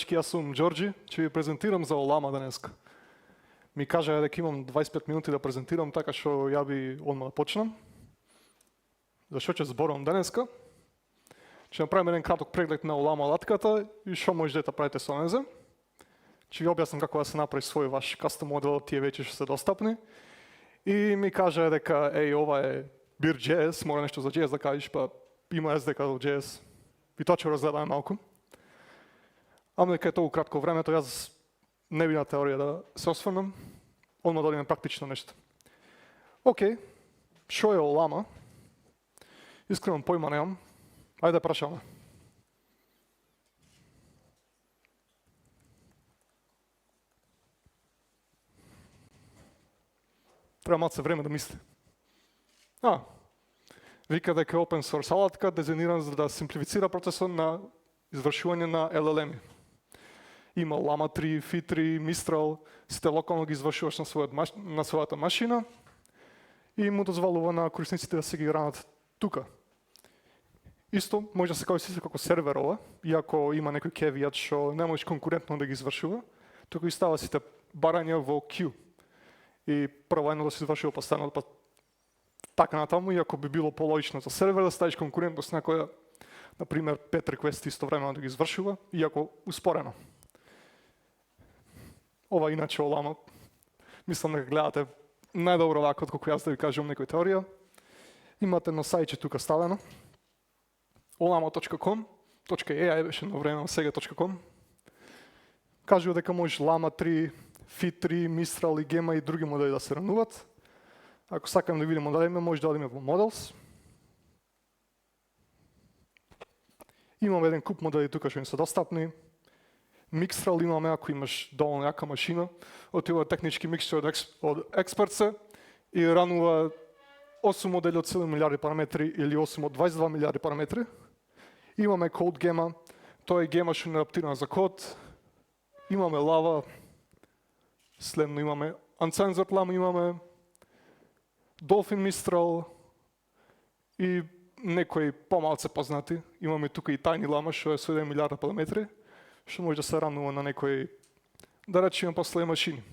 дечки, јас сум Ѓорѓи, ќе ви презентирам за Олама денеска. Ми кажа дека имам 25 минути да презентирам, така што ја би одма да почнам. За што ќе зборувам денеска? Ќе направим еден краток преглед на Олама латката и што можете да правите со незе. Ќе ви објаснам како да се направи свој ваш кастом модел, тие веќе ќе се достапни. И ми кажа дека ова е Beer.js, мора нешто за JS да кажеш, па има SDK за JS. И тоа ќе разгледаме малку. Ама дека е толку кратко времето, јас не би на теорија да се осврнам, одма да одиме практично нешто. Океј, што е Олама? Искрено појма немам. Ајде да прашаме. Треба малце време да мисли. Вика дека е open source алатка, дизајниран за да симплифицира процесот на извршување на LLM-и. Има Llama 3, Phi3, Mistral, сите локално ги извршуваш на својата машина и му дозволува на корисниците да се ги ранат тука. Исто може да се користи како серверова, иако има некој кевијат што не можеш конкурентно да ги извршува, туку и става сите барања во queue. И прво едно да се извршува постојано, па така натаму, иако би било пологично за сервер да ставиш конкурентност на која, например, 5 реквести истовремено да ги извршува, иако успорено. Ова иначе Олама, мислам дека гледате најдобро вака отколку јас да ви кажам некоја теорија. Имате на сајтче тука ставено. olama.com, .ai беше на време, сега .com. Кажува дека можеш Llama 3, Phi3, Mistral и Gemma и други модели да се рануват. Ако сакам да видим модели, може да одиме во Models. Имаме еден куп модели тука што им се достапни. Mixtral имаме ако имаш доволно јака машина, отива технички миксчер од експертсе и ранува 8 модели од 7 милиарди параметри или 8 од 22 милиарди параметри. Имаме CodeGemma, тоа е гема што е адаптирана за код. Имаме Lava, следно имаме Uncensored Llama, имаме Dolphin Mistral и некои помалце познати. Имаме тука и Tiny Llama што е со 1 милиарда параметри, што може да се ранува на некои, да речеме, после машини.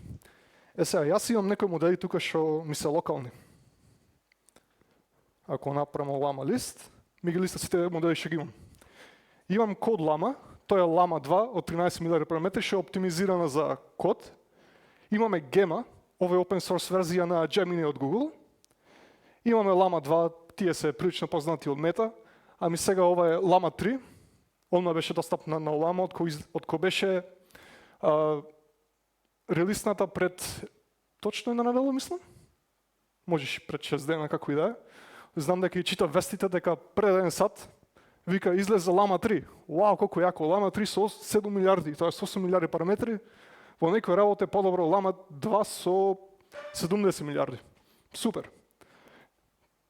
Сега, јас имам некои модели тука што ми се локални. Ако направам Llama лист, ми ги листа сите модели што ги имам. Имам Code Llama, тоа е Llama 2 од 13 милиарди параметри, што е оптимизирана за код. Имаме Gemma, ова е open source верзија на Gemini од Google. Имаме Llama 2, тие се прилично познати од Meta, ами сега ова е Llama 3. Одма беше достапна на Олама, од кој беше релисната пред точно една недела, мислам. Можеш пред 6 дена, како и да е. Знам дека и чита вестите дека пред еден сат вика излезе Llama 3. Вау, колку јако, Llama 3 со 7 милиарди, тоа е 8 милиарди параметри. Во некој работа е подобро Llama 2 со 70 милиарди. Супер.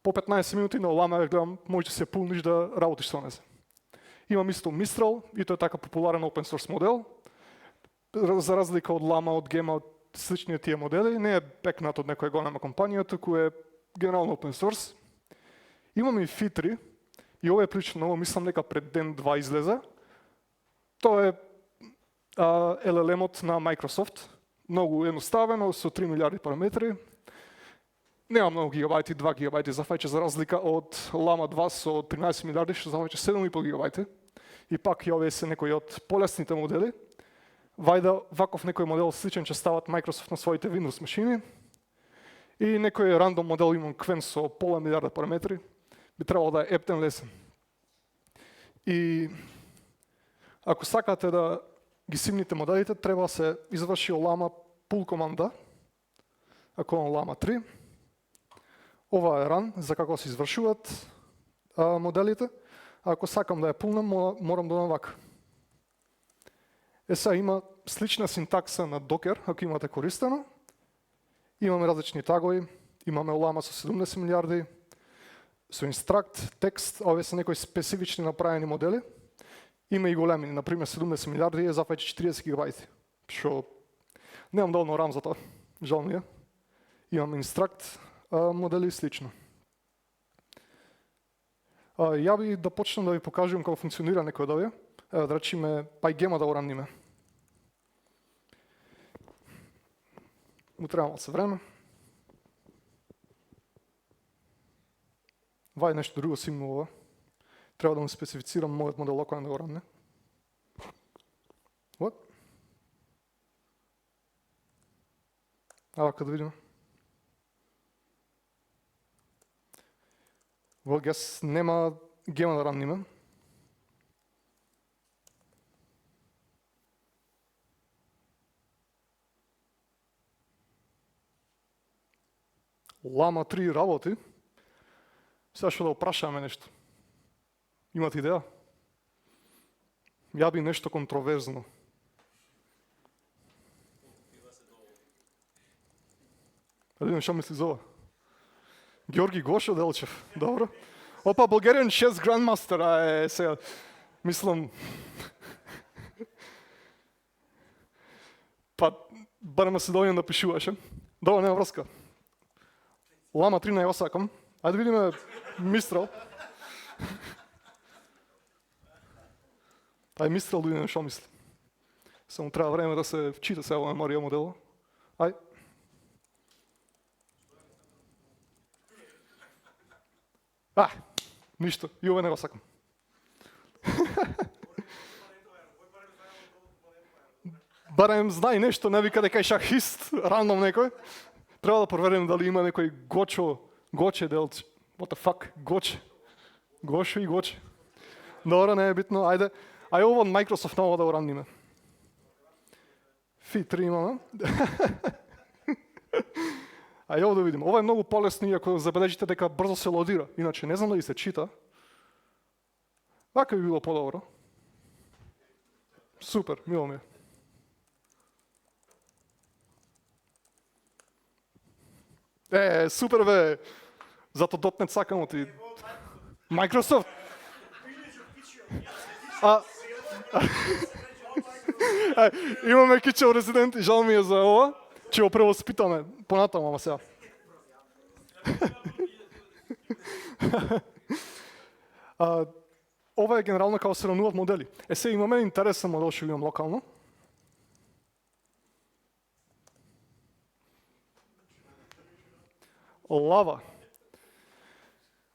По 15 минути на Олама гледам, може да се пулниш да работиш со незе. Имам исто Mistral, и тоа е така популарен open source модел. За разлика од Llama, од Gemma, од слични тие модели, не е бекнат од некоја голема компанија, туку е генерално open source. Имам и Phi3, и ова е прилично ново, мислам дека пред ден-два излезе. Тоа е LLM-от на Microsoft. Многу едноставено, со 3 милиарди параметри. Нема многу гигабајти, 2 гигабајти зафаќа за разлика од Llama 2 со 13 милиарди, што зафаќа 7,5 гигабајти. И пак и овие се некои од полесните модели. Вајда ваков некој модел сличен ќе стават Microsoft на своите Windows машини. И некој рандом модел имам Qwen со пола милиарда параметри. Би требало да е ептен лесен. И ако сакате да ги симните моделите, треба да се изврши Llama pull команда. Ако е Llama 3. Ова е run за како се извршуваат моделите. Ако сакам да ја пулнам, морам да дадам вака. Сега има слична синтакса на Docker, ако имате користено. Имаме различни тагови. Имаме Llama со 70 милиарди, со instruct, текст, овие се некои специфични направени модели. Има и големи, например 70 милиарди е зафаќа 40 гигабајти. Што немам доволно RAM за тоа, жал ми е. Имам instruct модели и слично. Ја би да почнам да ви покажувам како функционира некој од овие. Да речеме, PyGemma да го ранниме. му треба малце време. Вај нешто друго симно ова. Треба да му специфицирам мојот модел ако не го рамне. What? Вака да видиме. Well, guess нема гема да рамниме. Лама 3 работи. Сега што да опрашаме нешто. Имате идеја? Ја би нешто контроверзно. Да видим што мисли за ова. Георги Гошо Делчев, добро. Опа, Bulgarian Chess Grandmaster, сега, мислам... Па, барем Македонија да пишуваше. Добро, нема врска. Лама 3 на ја сакам. Ајде видиме Мистрал. Ај Мистрал да видиме што мисли. Само треба време да се вчита сега во меморија модело. Ај. Ништо, и овој не го сакам. Барем знае нешто, не вика дека е шахист, рандом некој. Треба да проверим дали има некој Гоче делче. What the fuck, Гошо и Гоче. Добро, не е битно, ајде. Ај ово од Microsoft ново да го рамниме. Фи 3 имаме. Ај ово да видим. Ова е многу полесно, иако забележите дека брзо се лодира. Иначе не знам дали се чита. Вака би било подобро. Супер, мило ми е. Супер бе! Зато .NET сакам ти. Microsoft! Имаме кичел резидент и жал ми е за ова. Ќе го превоспитаме понатаму, ама сега. Ова е генерално како се рануват модели. Сега имаме интересен модел што имам локално. Лава.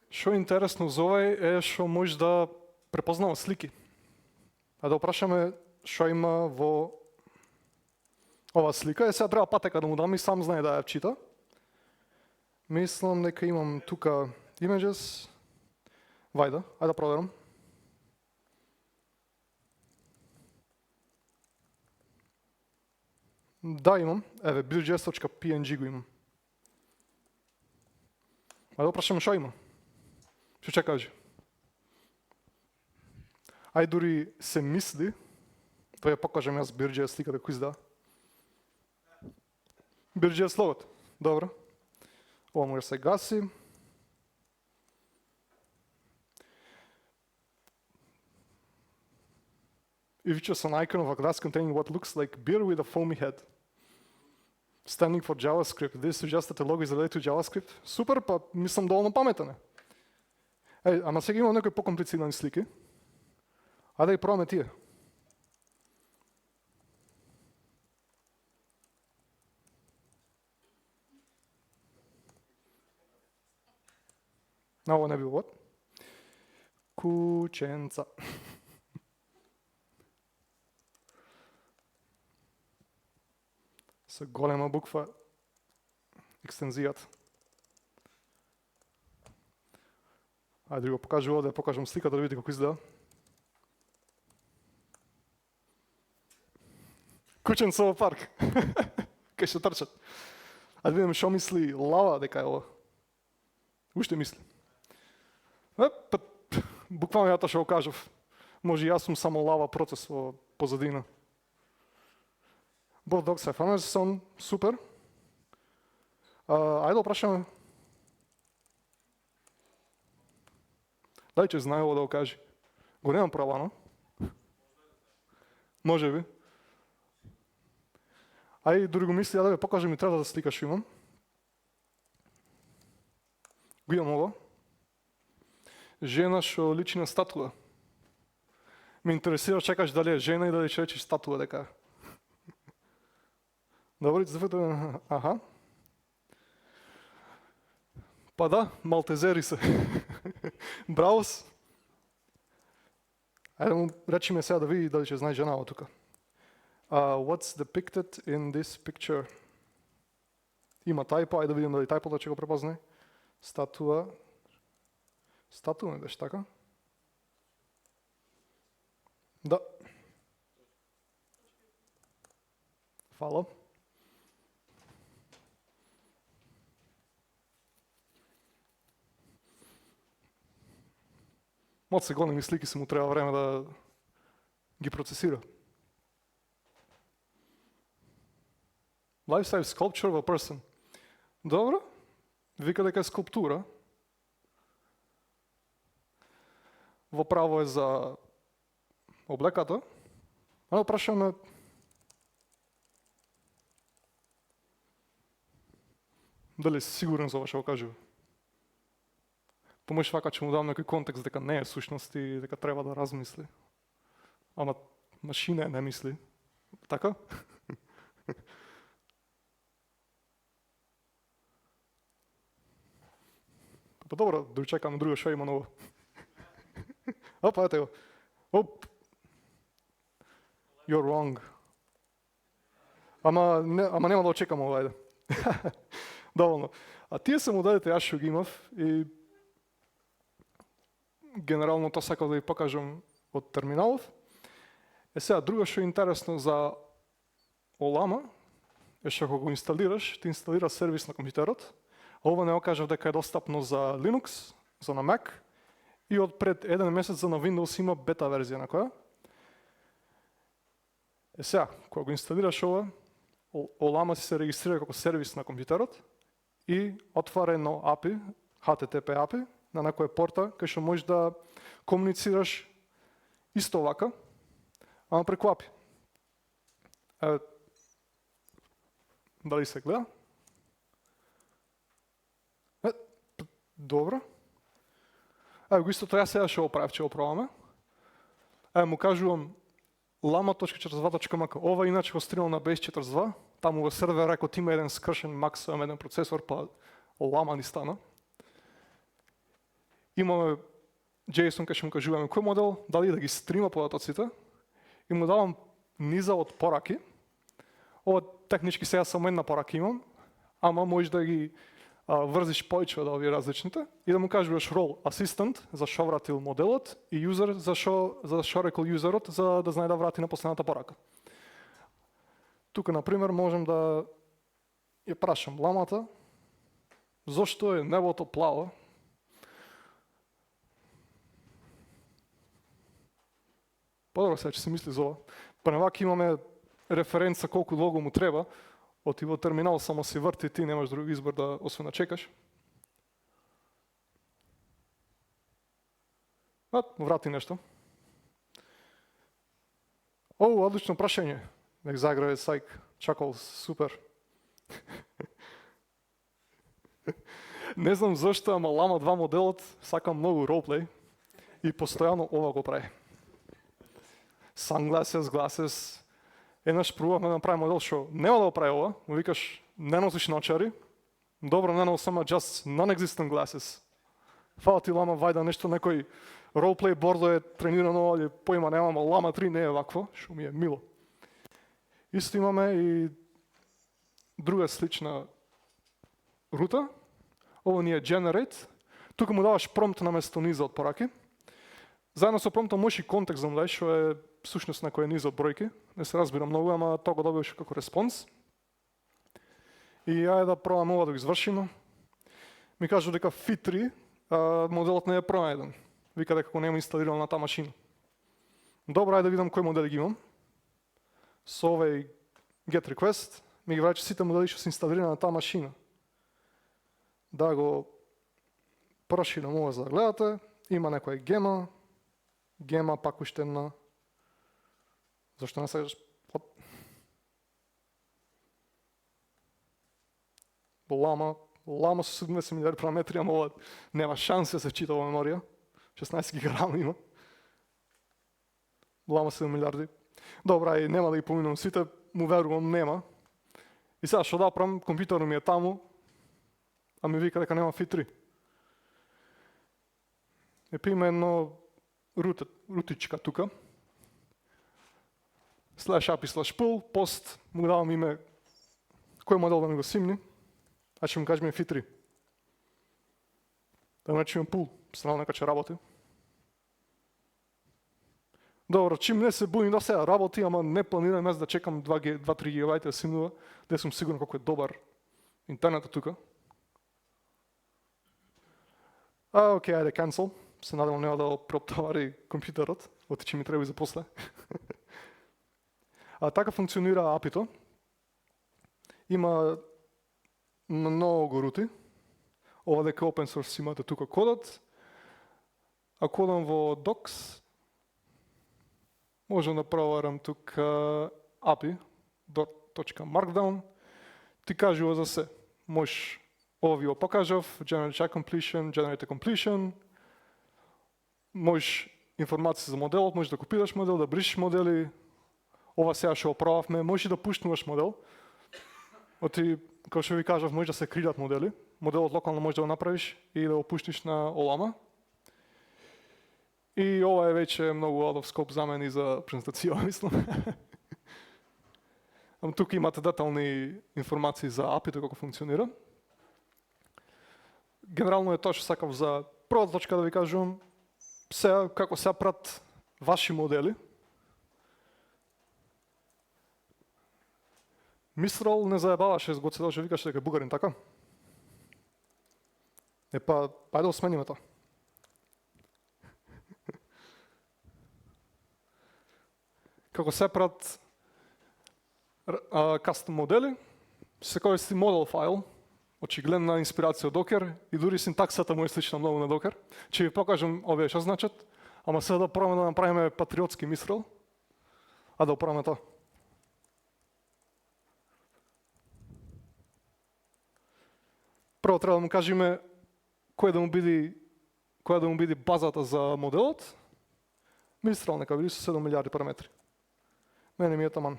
Што е интересно за овој е што може да препознава слики. А да опрашаме што има во ова слика. Сега треба патека да му дам и сам знае да ја чита. Мислам дека имам тука images. Вајда, ајде да проверам. Да, имам. Еве, buildjs.png го имам. Ајде да опрашаме што има. Што ќе каже? Ајде дури се мисли, тоа ја покажам јас Buildjs сликата кој издава. Buildjs логот. Добро. Ова може да се гаси. If it's just an icon of a glass containing what looks like beer with a foamy head. Standing for JavaScript. This suggests that the logo is related to JavaScript. Супер, па мислам доволно паметен е. Ама сега имам некои покомплицирани слики. Ајде да ги пробаме тие. Ово не било вот. Кученца. Со голема буква екстензијата. Ајде да го покажу овде, да покажам сликата да видите како изгледа. Кученца во парк. Кај што трчат. Ајде да видиме што мисли Лава дека е ова. Уште мисли. Буквално ја тоа што го кажав. Може јас сум само Лава процес во позадина. Both dogs have hunters, супер. Ајде да опрашаме. Дали ќе знае ово да го каже. Го немам правано. Може би. Ајде дури го мисли, да ви покажем и третата слика што имам. Го имам ова. Жена што личи на статуа. Ме интересира чекаш дали е жена и дали ќе речеш статуа дека. Добре, аха. Па да, малтезери се. Браус. Ајде му речиме сега да види дали ќе знае жена тука. What's depicted in this picture? Има тайпо, ајде да видим дали тайпото ќе го препознае. Статуа не беше така? Да. Фала. Од се големи слики се му треба време да ги процесира. Life size sculpture of a person. Добро. Вика дека е скулптура. Во право е за облеката. А прашаме дали си сигурен за ова што го кажува. Помош вака ќе му дам некој контекст дека не е сушност и дека треба да размисли. Ама машина не мисли. Така? Па добро, да чекам друго што има ново. Опа, ете го. Оп. You're wrong. Ама нема да очекам ова, ајде. Доволно. А тие се моделите јас што ги имав и генерално тоа сакав да ви покажам од терминалов. Сега, друго што е интересно за Олама е што кога го инсталираш, ти инсталира сервис на компјутерот. Ова не го кажав дека е достапно за Linux, за на Mac и од пред еден месец за на Windows има бета верзија на која. Сега, кога го инсталираш ова, Олама се регистрира како сервис на компјутерот и отвара едно API, HTTP API, на некоја порта, кај што можеш да комуницираш исто вака, ама преку API. Дали се гледа? Добро. Го истото јас сега што го правев, ќе го пробаме. Му кажувам lama.42.mk. Ова иначе го стримам на base42, таму во сервер рекот има еден скршен максимум еден процесор, па Lama ни стана. Имаме JSON кај што му кажуваме кој модел, дали да ги стрима податоците и му давам низа од пораки. Ова технички сега само една порака имам, ама можеш да ги врзиш повеќе од овие различните и да му кажуваш role assistant за што вратил моделот и user за што рекол юзерот за да знае да врати на последната порака. Тука на пример можем да ја прашам ламата зошто е небото плаво. Подобро сега ќе се мисли за ова. Па навака имаме референца колку долго му треба. Оти во терминал само се врти, ти немаш друг избор да освен да чекаш. Врати нешто. Одлично прашање. Нек заграве сайк. Чакал, супер. Не знам зашто, ама Lama 2 моделот сака многу ролплей и постојано ова го прави. Sunglasses, glasses. Еднаш пробувавме да направим модел што нема да го прави ова, му викаш не носиш наочари, добро не носам, just non-existent glasses. Фала ти Lama вајда нешто, некој ролплей бордо е тренирано, ali поима немам, Lama 3 не е вакво, што ми е мило. Исто имаме и друга слична рута, ова ни е generate, тука му даваш промпт на место низа од пораки. Заедно со промптот можеш и контекст да му дадеш, што е сушност на кој е низ од бројки. Не се разбира многу, ама тоа го добиваш како респонс. И ајде да пробаме ова да го извршиме. Ми кажу дека fit3 моделот не е пронајден. Вика дека го нема инсталирано на таа машина. Добро, ајде да видам кои модели ги имам. Со овој get request ми ги враќа сите модели што се инсталирани на таа машина. Да го проширам ова за да гледате. Има некоја гема пак уште една. Зашто не сакаш? Lama со 70 милиарди параметри, ама ова нема шанса да се чита во меморија. 16 гига RAM има. Lama 7 милиарди. Добра, и нема да ги поминам сите, му верувам нема. И сега што да правам, компјутерот ми е таму, а ми вика дека нема Fit3. Има едно рутичка тука. /api/pull, пост, му давам име кој модел да ми го симни, а ќе му кажеме Fit3. Да значи имам pull, станал нека ќе работи. Добро, чим не се буим да сега работи, ама не планирам аз да чекам 2-3 гигабајта да симнува, да сум сигурен колко е добар интернетот тука. Окей, ајде cancel. Се надевам нема да преоптовари компјутерот, оти ми треба и за после. Така функционира API-то. Има многу рути. Ова дека open source имате тука кодот. А кодам во docs, можам да проверам тука API.markdown. Ти кажува за се. Можеш, ова ви го покажав, generate completion, generate completion. Можеш информација за моделот, можеш да копираш модел, да бришиш модели. Ова сега што оправавме, можеш и да пуштнуваш модел. Оти, како што ви кажав, може да се кријат модели. Моделот локално може да го направиш и да го пуштиш на Олама. И ова е веќе многу out of scope за мен и за презентација, мислам. Тука имате детални информации за API-то како функционира. Генерално е тоа што сакав за првата точка да ви кажувам. Сега, како сега прат ваши модели. Мистрал не заебаваше с гоцедал, што викаше дека е бугарин, така? Ајде да смениме тоа. Како се прат кастом модели, се користи model файл, очигледна инспирација од Docker и дури синтаксата му е слична многу на Docker. Ќе ви покажам овие што значат, ама сега да пробаме да направиме патриотски Мистрал, а да оправиме тоа. Прво треба да му кажеме која да му биде базата за моделот. Мистрал нека биде со 7 милиарди параметри. Мене ми е таман.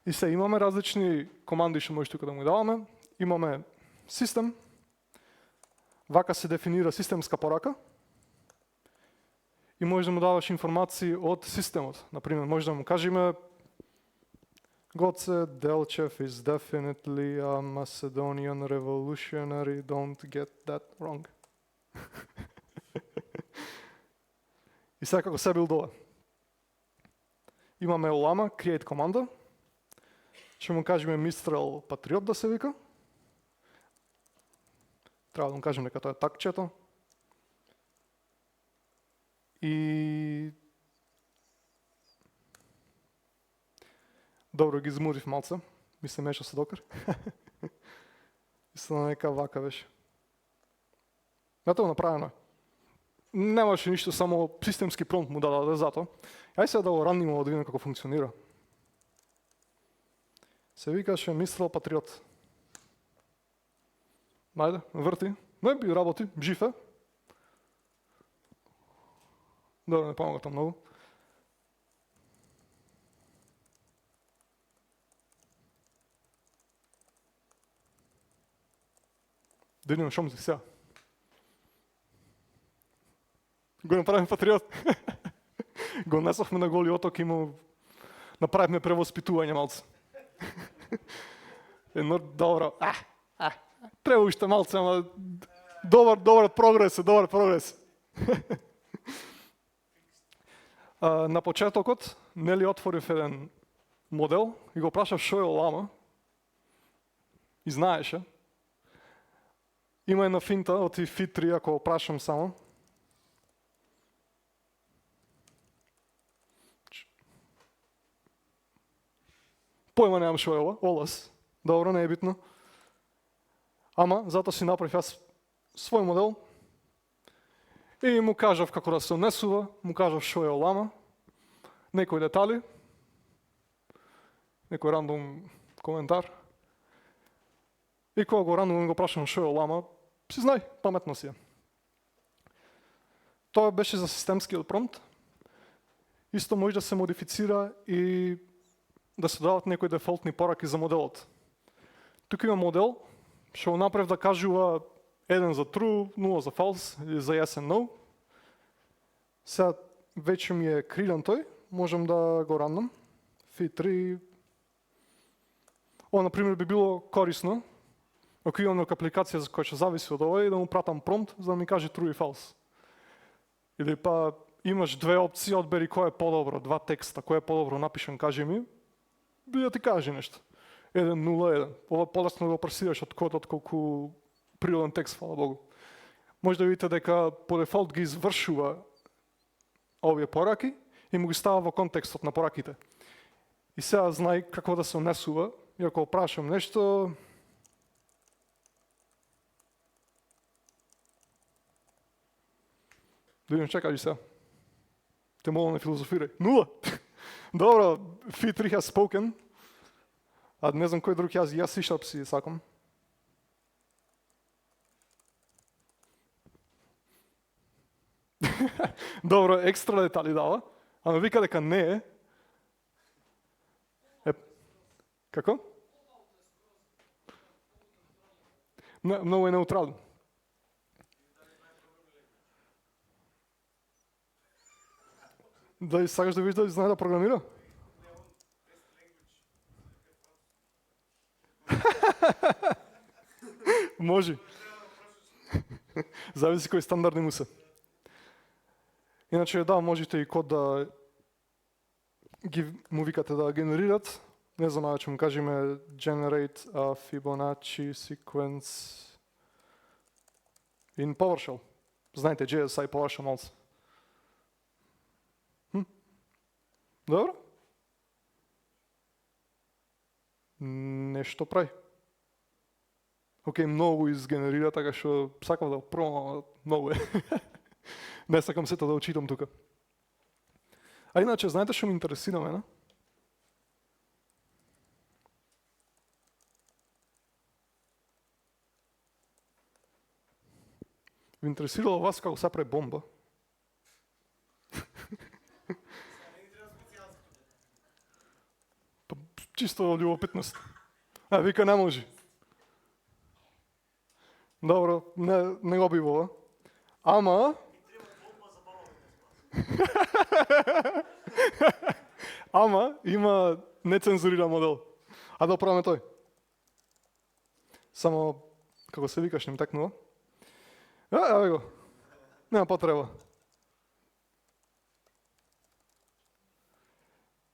И се имаме различни команди што може тука да му даваме. Имаме систем. Вака се дефинира системска порака. И може да му даваш информации од системот. Например, може да му кажеме Goce Delchev is definitely a Macedonian revolutionary, don't get that wrong. И сега како се билдова. Имаме Olama, create команда. Ще му кажеме Mistral Patriot да се вика. Трябва да му кажем дека тоа е такчето. И добро ги измурив малце. Ми се меша со Docker. Мислам нека вака беше. Готово направено е. Немаше ништо, само системски промпт му даде зато. Ај сега да го ранимо да видиме како функционира. Се викаше Mistral Patriot. Најде, врти. Не би работи, жив е. Добро, не помага многу. Да видиме што мисли сега. Го направим Патриот. Го несохме на Голи оток и му направивме превоспитување малце. Едно добро. Треба уште малце, ама добар прогрес. На почетокот, нели отворив еден модел и го прашав шо е Олама. И знаеше. Има една финта од Fit3, ако прашам само. Појма немам шо е ова, Олас. Добро, не е битно. Ама, зато си направив јас свој модел. И му кажав како да се однесува, му кажав шо е Олама, некои детали, некој рандом коментар. И кога го рандом го прашам шо е Олама, си знај, паметно си е. Тоа беше за системскиот промпт. Исто може да се модифицира и да се дадат некои дефолтни пораки за моделот. Тука има модел, што го направив да кажува 1 за true, 0 за false или за yes and no. Сега веќе ми е креиран тој, можем да го раннам. Fi3. Ова, например, би било корисно, ако имам нека апликација за која ќе зависи од ова и да му пратам промпт за да ми каже true и false. Или па имаш две опции, одбери кој е подобро, два текста, кој е подобро напишан, кажи ми, би да ти каже нешто. 1-0-1. Ова полесно да го пресираш од код отколку природен текст, фала Богу. Може да видите дека по дефолт ги извршува овие пораки и му ги става во контекстот на пораките. И сега знај како да се унесува, и ако прашам нешто, да видим чекај сега. Те молам не филозофирај. 0! Добро, Fi3 has spoken. А не знам кој друг јас C# си сакам. Добро, екстра детали дава, ама вика дека не е. Како? Многу е неутрален. Дали сакаш да видиш дали знае да програмира? Може. Зависи кои стандардни му се. Иначе да, можете и код да му викате да генерират. Не знам, ќе му кажеме generate a Fibonacci sequence in PowerShell. Знаете, JSI PowerShell also. Добро? Нешто прави. Океј, многу изгенерира, така што сакам да пробам, многу е. Не сакам сето да очитам тука. А иначе, знаете што ме интересира мене? Ви интересирало вас како се прави бомба? Чисто љубопитност. Вика не може. Добро, не го бива. Ама... Ама има нецензуриран модел. А да оправаме тој. Само, како се викаш, не ми текнува. Еве го. Нема потреба.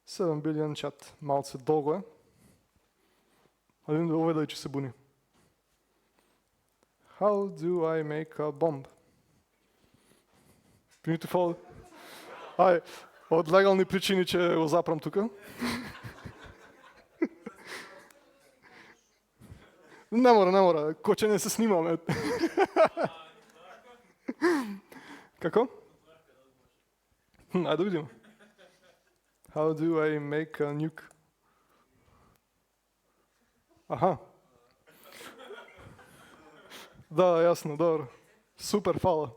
7 билион чат. Малце долго е. А видим да овој дали ќе се буни. How do I make a bomb? Beautiful. Ај, од легални причини ќе го запрам тука. Не мора, ко ќе не се снимаме. Како? Ајде да видим. How do I make a nuke? Аха. Да, јасно, добро. Супер, фала.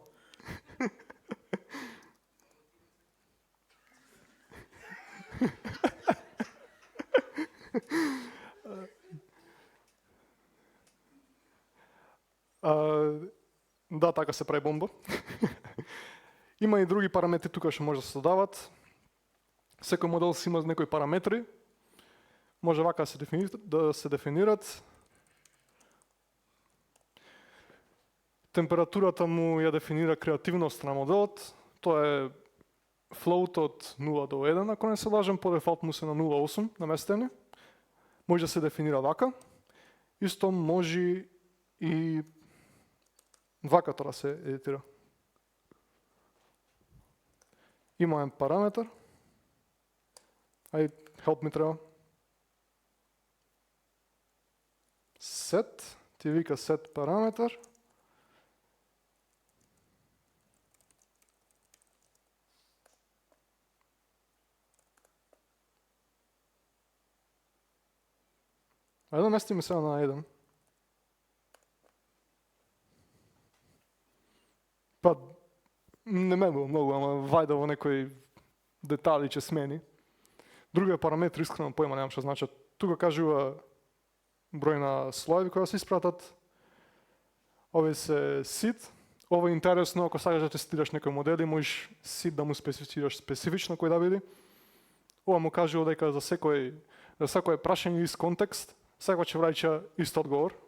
Да, така се прави бомба. Има и други параметри тука што може да се додават. Секој модел си има некои параметри. Може вака да се дефинират. Температурата му ја дефинира креативност на моделот. Тоа е float од 0 до 1, ако не се лажам, по дефолт му се на 0,8 наместени. Може да се дефинира вака. Исто може и вака да се едитира. Има еден параметар. Ај, help ми треба. Set, ти вика set параметар. Ајде да местиме сега на 1. Па, не ме било многу, ама вајда во некои детали ќе смени. Другия параметри, искрено поема, немам што значат. Тука кажува број на слоеви кои се испратат. Овие се seed. Ова е интересно, ако сакаш да тестираш некои модели, можеш seed да му специфицираш специфично кој да биде. Ова му кажува дека за секое прашање из контекст, секој ќе враќа ист одговор.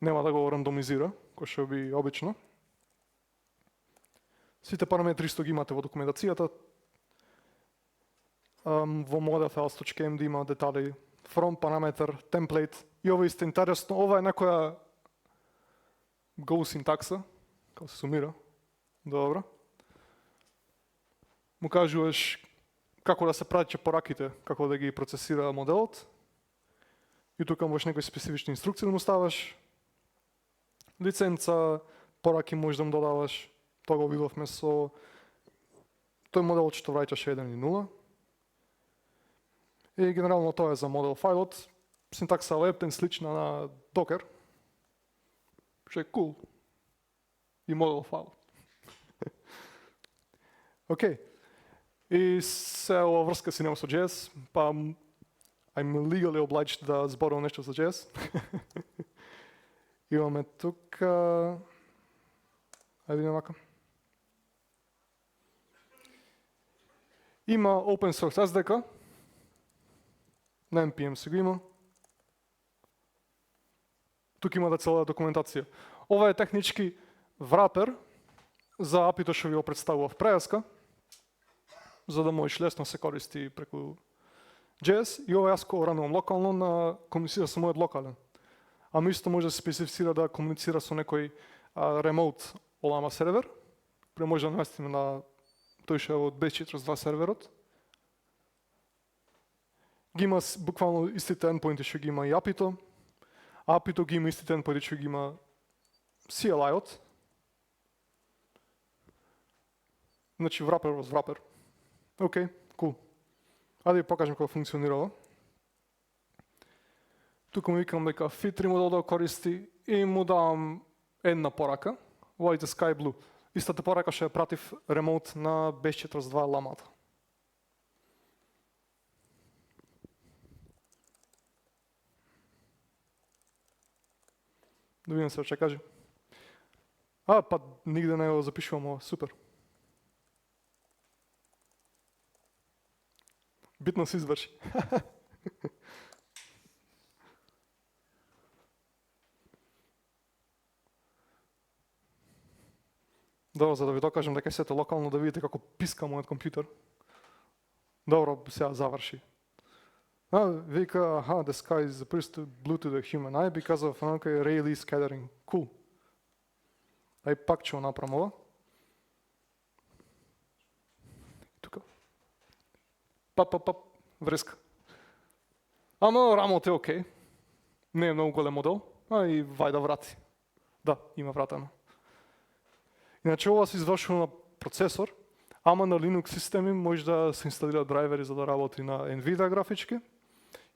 Нема да го рандомизира, кој што би обично. Сите параметри исто ги имате во документацијата. Во model.files.md има детали from параметр, template и ова исто интересно. Ова е некоја Go синтакса, како се сумира. Добро. Му кажуваш како да се праќа пораките, како да ги процесира моделот. И тука можеш некои специфични инструкции да му ставаш. Лиценца, пораки можеш да му додаваш. Тоа го видовме со тој модел што враќаше 1 и 0. И генерално тоа е за модел файлот. Синтакса лептен слична на Docker. Што е cool. И модел файл. Океј. И се ова врска си нема со JS, па I'm legally obliged да зборувам нешто за JS. Имаме тука... Ајде видиме вака. Има open source SDK. На NPM се го има. Тука има да цела документација. Ова е технички врапер за API-то што ви го представував преска, за да можеш лесно се користи преку JS и ова јас го ранувам локално на комуницира со мојот локален. Ама исто може да се специфицира да комуницира со некој remote Olama сервер. Може да наместиме на тој што е од B42 серверот. Ги има буквално истите endpointi што ги има и API-то. API-то ги има истите endpointi што ги има CLI-от. Значи врапер во врапер. Океј, cool. Ајде ви покажем како функционира ова. Тука му викам дека fit3 модел да користи и му давам една порака. White Sky Blue. Истата порака што ја пратив ремоут на B42 ламата. Да видим се што каже. Па нигде не го запишувам ова, супер. Битно се изврши. Добро, за да ви докажем дека сето локално, да видите како писка мојот компјутер. Добро, сега заврши. Вика, the sky is appears to blue to the human eye because of Rayleigh scattering. Cool. Ај пак ќе го направам ова. Тука. Пап, вреска. Ама рамот е окей. Не е многу голем модел, и вај да врати. Да, има вратено. Иначе ова се извршува на процесор, ама на Linux системи може да се инсталира драйвери за да работи на NVIDIA графички.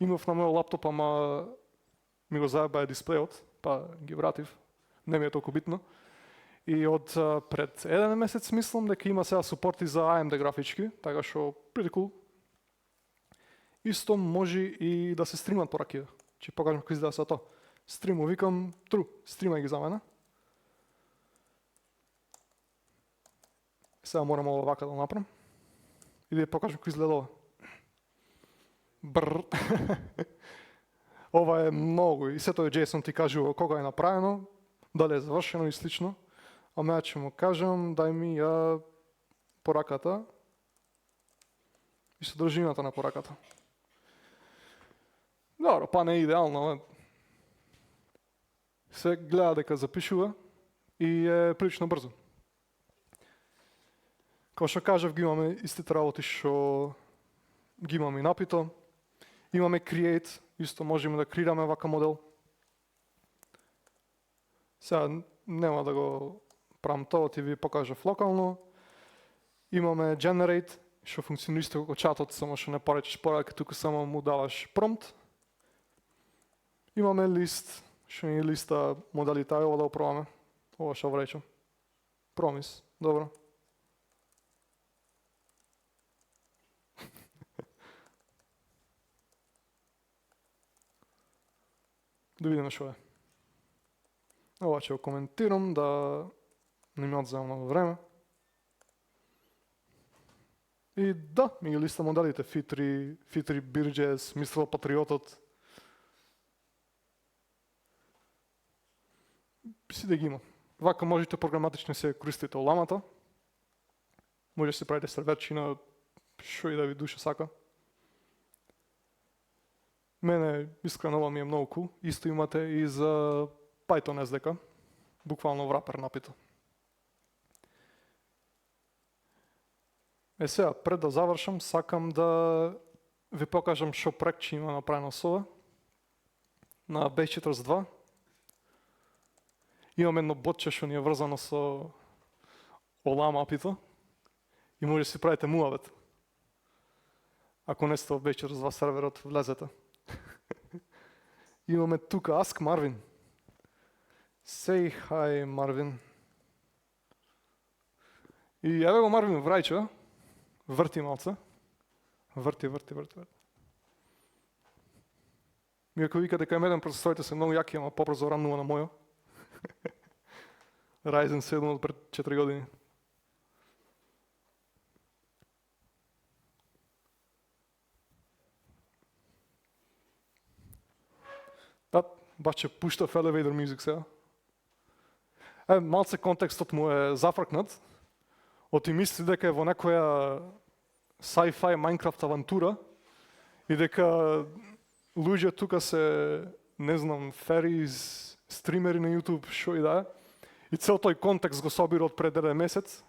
Имав на мојот лаптоп, ама ми го заебаа дисплејот, па ги вратив. Не ми е толку битно. И од пред еден месец мислам дека има сега супорти за AMD графички, така што pretty cool. Исто може и да се стримат пораките. Ќе покажам како изгледа со тоа. Стриму викам true, стримај ги за мене. Сега морам ова вака да направам. И да покажам како изгледа ова. Бррр. Ова е многу и сето JSON ти кажува кога е направено, дали е завршено и слично. Ама ја ќе му кажам, дај ми ја пораката и содржината на пораката. Добро, па не е идеално, ама се гледа дека запишува и е прилично брзо. Како што кажав, ги имаме истите работи што ги имаме и напито. Имаме create, исто можеме да креираме вака модел. Сега нема да го правам тоа, ти ви покажав локално. Имаме generate, што функционира исто како чатот, само што не поречеш порака, тука само му даваш промпт. Имаме лист, што ни листа моделите, ова да го пробаме. Ова што вречам. Промис, добро. Да видиме што е. Ова ќе го коментирам да не ми одзема много време. И да, ми ги листа моделите. Фитри, Бирджес, Мистрал Патриотот. Си да ги има. Вака можете програматично се користите оламата. Може да си правите серверчи на шо и да ви душа сака. Мене искрено ова ми е много cool. Исто имате и за Python SDK. Буквално врапер напито. Сега, пред да завршам, сакам да ви покажам шо проект има направено с ова. На Base42. Имам едно ботче што ни е врзано со Олама апито и може да си правите муавет. Ако не сте во Base42 серверот, влезете. Имаме тука Ask Marvin. Say hi, Marvin. И еве го Марвин врајче. Врти малце. Врти. Ми ако вика дека имам процесорите се многу јаки, ама побрзо ранува на мојо. Ryzen 7 од пред 4 години. Да, баш ќе пуштав elevator music сега. Малце контекстот му е зафркнат. Оти мисли дека е во некоја sci-fi Minecraft авантура и дека луѓе тука се, не знам, ферис, стримери на YouTube, шо и да е. И цел тој контекст го собира од пред 1 месец.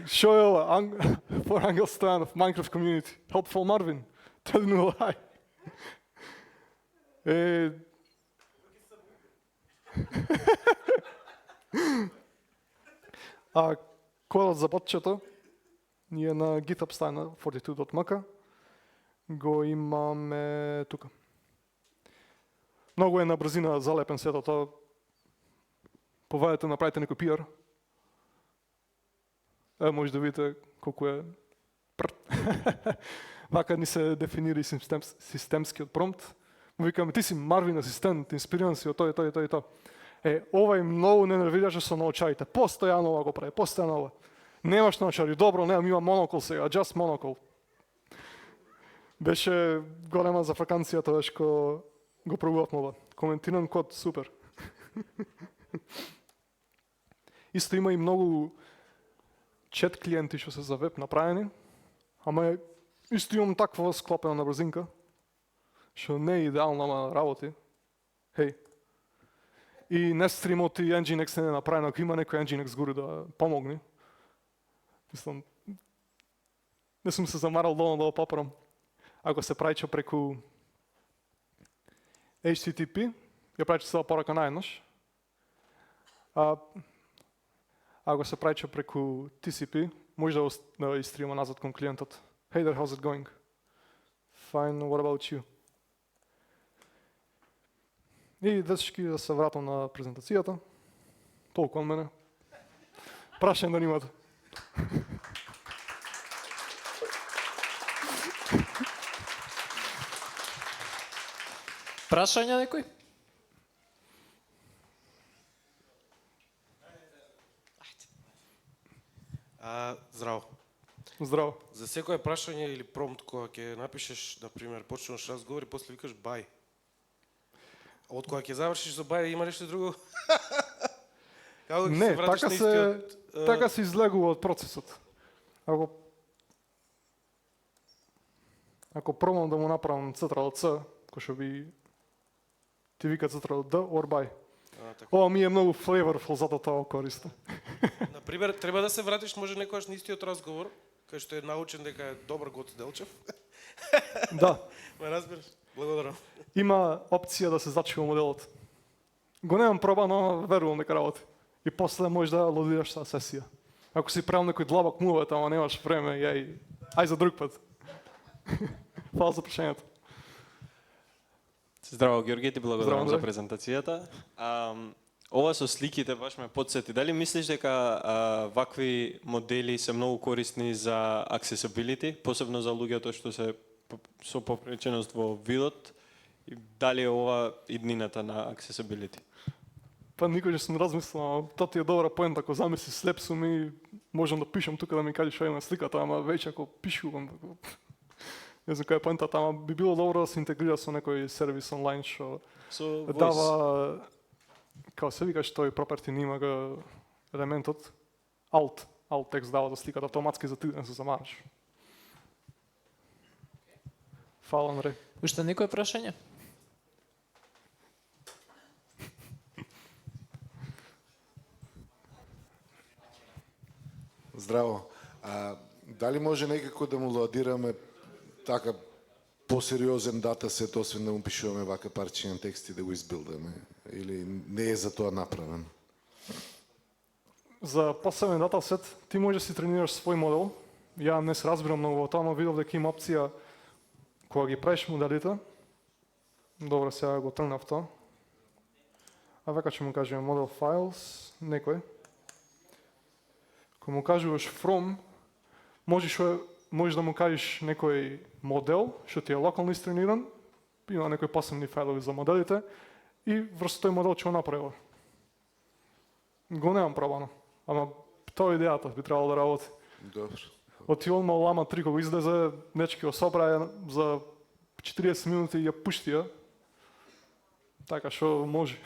Шо е ова? For Angel Stan of Minecraft community. Helpful Marvin. Telling no lie. А кодот за ботчето ни е на GitHub стана 42.mk. Го имаме тука. Много е на брзина залепен сетото. Повадете, направите некој PR. Може да видите колку е прт. Вака ни се дефинира и системскиот промпт. Му викаме, ти си Марвин асистент, инспириран си од тој и тој. Ова им многу не нервираше со научарите. Постојано ова го прави, постојано ова. Немаш научари, добро, немам, има монокол сега, just монокол. Беше голема за фраканција тоа што го пробувавме ова. Коментиран код, супер. Исто има и многу чат клиенти што се за веб направени, ама исто имам таква склопена на брзинка, што не е идеално, ама работи. Хеј. И не стримот и Nginx не е направено, ако има некој Nginx гури да помогне. Мислам, не сум се замарал доволно да го попарам. Ако се праќа преку HTTP, ја праќа цела порака наеднаш. Ако се праќа преку TCP, може да истрима назад кон клиентот. Hey there, how's it going? Fine, what about you? И дечки да се вратам на презентацијата. Толку од мене. Прашање да имате. Прашања некој? Здраво. Здраво. За секое прашање или промпт кога ќе напишеш, например, почнеш разговор и после викаш бај. Од кога ќе завршиш со бај, има нешто друго? Како ќе Не, се вратиш на истиот? така се излегува од процесот. Ако пробам да му направам Ctrl C, кој што би ти вика Ctrl D or by. Ова ми е многу flavorful, затоа тоа користам. Например, треба да се вратиш може некогаш на истиот разговор, кај што е научен дека е добар Гоце Делчев. Да. Ме разбираш? Благодарам. Има опција да се зачува моделот. Го немам пробано, верувам дека работи. И после можеш да лодираш таа сесија. Ако си правил некој длабок мувет, ама немаш време, ај за друг пат. Фала за прашањето. Здраво, Георги, ти благодарам Здраво, за презентацијата. Ова со сликите баш ме потсети. Дали мислиш дека вакви модели се многу корисни за accessibility, посебно за луѓето што се со попреченост во видот и дали е ова иднината на accessibility? Па никој сум размислил, ама тоа ти е добра поента, ако замисли слеп сум и можам да пишам тука да ми кажеш што има сликата, ама веќе ако пишувам, не знам која е поентата, ама би било добро да се интегрира со некој сервис онлайн што Со voice. дава, како се викаш тој property нима го елементот, alt текст дава за сликата автоматски за ти да не се замараш. Фала, Андреј. Уште некој прашање? Здраво. Дали може некако да му лоадираме така посериозен датасет, освен да му пишуваме вака парчиња тексти да го избилдаме? Или не е за тоа направен? За посебен датасет ти можеш да си тренираш свој модел. Ја не се разбирам многу во тоа, но видов дека има опција кога ги правиш моделите. Добро, сега го тргнав тоа. А века ќе му кажеме model files, некој. Кога му кажуваш from, можеш да му кажеш некој модел, што ти е локално истрениран, има некои посебни фајлови за моделите и врз тој модел ќе го направи. Го немам пробано, ама тоа е идејата, би требало да работи. Добро. Отивам на Lama 3 кога излезе, нечки го собрае за 40 минути и ја пушти ја. Така што може.